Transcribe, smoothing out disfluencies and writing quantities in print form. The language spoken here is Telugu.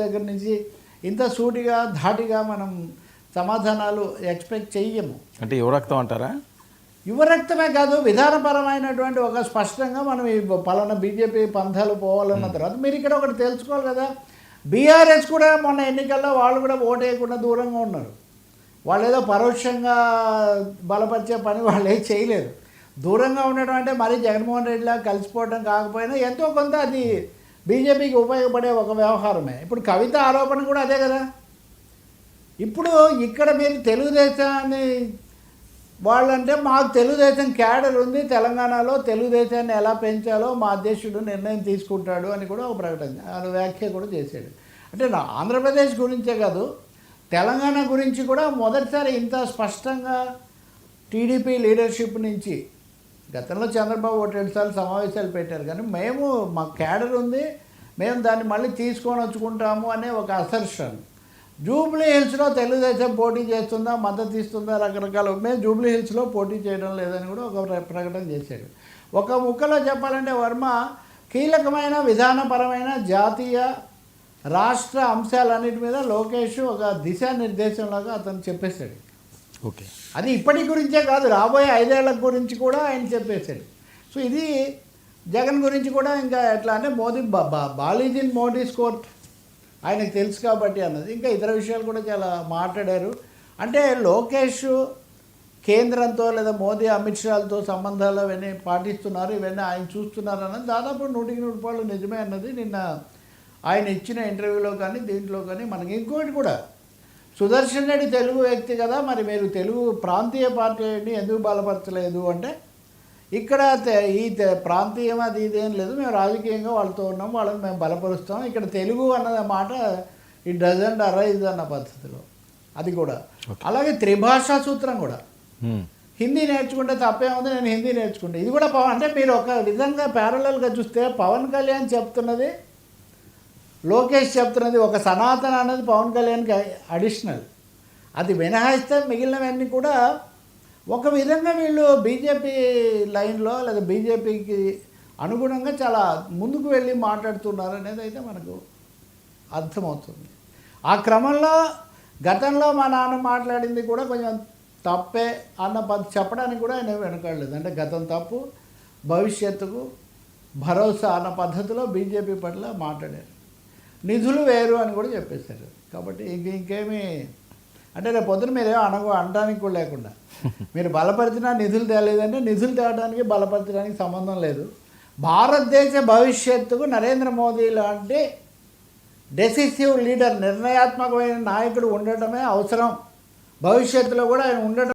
దగ్గర నుంచి ఇంత సూటిగా ధాటిగా మనం సమాధానాలు ఎక్స్పెక్ట్ చెయ్యము. అంటే యువరక్తం అంటారా? యువరక్తమే కాదు, విధానపరమైనటువంటి ఒక స్పష్టంగా మనం ఈ పలానా బీజేపీ పంథాలు పోవాలన్న తర్వాత మీరు ఇక్కడ ఒకటి తెలుసుకోవాలి కదా, బీఆర్ఎస్ కూడా మొన్న ఎన్నికల్లో వాళ్ళు కూడా ఓటు వేయకుండా దూరంగా ఉన్నారు. వాళ్ళు ఏదో పరోక్షంగా బలపరిచే పని వాళ్ళు ఏం చేయలేదు. దూరంగా ఉండడం అంటే మరీ జగన్మోహన్ రెడ్డిలా కలిసిపోవడం కాకపోయినా ఎంతో కొంత అది బీజేపీకి ఉపయోగపడే ఒక వ్యవహారమే. ఇప్పుడు కవిత ఆరోపణ కూడా అదే కదా. ఇప్పుడు ఇక్కడ మీరు తెలుగుదేశాన్ని వాళ్ళంటే మాకు తెలుగుదేశం క్యాడర్ ఉంది, తెలంగాణలో తెలుగుదేశాన్ని ఎలా పెంచాలో మా అధ్యక్షుడు నిర్ణయం తీసుకుంటాడు అని కూడా ఒక ప్రకటన వ్యాఖ్య కూడా చేశాడు. అంటే నా ఆంధ్రప్రదేశ్ గురించే కాదు, తెలంగాణ గురించి కూడా మొదటిసారి ఇంత స్పష్టంగా టీడీపీ లీడర్షిప్ నుంచి, గతంలో చంద్రబాబు ఒకటి 2 సార్లు సమావేశాలు పెట్టారు, కానీ మేము మా క్యాడర్ ఉంది, మేము దాన్ని మళ్ళీ తీసుకొని వచ్చుకుంటాము అనే ఒక అసర్షన్. జూబ్లీ హిల్స్లో తెలుగుదేశం పోటీ చేస్తుందా, మద్దతు ఇస్తుందా, రకరకాల, మేము జూబ్లీ హిల్స్లో పోటీ చేయడం లేదని కూడా ఒక ప్రకటన చేశాడు. ఒక ముక్కలో చెప్పాలంటే వర్మ కీలకమైన విధానపరమైన జాతీయ రాష్ట్ర అంశాలన్నిటి మీద లోకేష్ ఒక దిశానిర్దేశంలాగా అతను చెప్పేశాడు. ఓకే, అది ఇప్పటి గురించే కాదు, రాబోయే 5 ఏళ్ల గురించి కూడా ఆయన చెప్పేశాడు. సో ఇది జగన్ గురించి కూడా ఇంకా ఎట్లా అంటే మోదీ బాలీజ్ ఇన్ మోడీస్ కోర్ట్ ఆయనకు తెలుసు కాబట్టి అన్నది. ఇంకా ఇతర విషయాలు కూడా చాలా మాట్లాడారు. అంటే లోకేష్ కేంద్రంతో లేదా మోదీ అమిత్ షాలతో సంబంధాలు ఇవన్నీ పాటిస్తున్నారు, ఇవన్నీ ఆయన చూస్తున్నారు అన్నది దాదాపు 100% నిజమే అన్నది నిన్న ఆయన ఇచ్చిన ఇంటర్వ్యూలో కానీ దీంట్లో కానీ. మనకి ఇంకోటి కూడా, సుదర్శన్ రెడ్డి తెలుగు వ్యక్తి కదా, మరి మీరు తెలుగు ప్రాంతీయ పార్టీని ఎందుకు బలపరచలేదు అంటే, ఇక్కడ ఈ ప్రాంతీయం అది ఇదేం లేదు, మేము రాజకీయంగా వాళ్ళతో ఉన్నాం, వాళ్ళని మేము బలపరుస్తాం, ఇక్కడ తెలుగు అన్న మాట ఇట్ డజంట్ అరైజ్ అన్న పద్ధతిలో అది కూడా. అలాగే త్రిభాషా సూత్రం కూడా, హిందీ నేర్చుకుంటే తప్పే ఉంది, నేను హిందీ నేర్చుకుంటే, ఇది కూడా పవన్ అంటే మీరు ఒక విధంగా ప్యారలల్గా చూస్తే పవన్ కళ్యాణ్ చెప్తున్నది, లోకేష్ చెప్తున్నది ఒక సనాతన అనేది పవన్ కళ్యాణ్కి అడిషనల్. అది మినహాయిస్తే మిగిలినవన్నీ కూడా ఒక విధంగా వీళ్ళు బీజేపీ లైన్లో లేదా బీజేపీకి అనుగుణంగా చాలా ముందుకు వెళ్ళి మాట్లాడుతున్నారు అనేది అయితే మనకు అర్థమవుతుంది. ఆ క్రమంలో గతంలో మా నాన్న మాట్లాడింది కూడా కొంచెం తప్పే అన్న చెప్పడానికి కూడా ఆయన వెనకాడలేదు. అంటే గతం తప్పు, భవిష్యత్తుకు భరోసా అన్న పద్ధతిలో బీజేపీ పట్ల మాట్లాడారు. నిధులు వేరు అని కూడా చెప్పేశారు. కాబట్టి ఇంకేమీ అంటే రేపు పొద్దున మీరేమో అనడానికి కూడా లేకుండా మీరు బలపరిచినా నిధులు తేలేదంటే నిధులు తేవడానికి బలపరచడానికి సంబంధం లేదు. భారతదేశ భవిష్యత్తుకు నరేంద్ర మోదీ లాంటి డెసిసివ్ లీడర్, నిర్ణయాత్మకమైన నాయకుడు ఉండటమే అవసరం. భవిష్యత్తులో కూడా ఆయన ఉండటం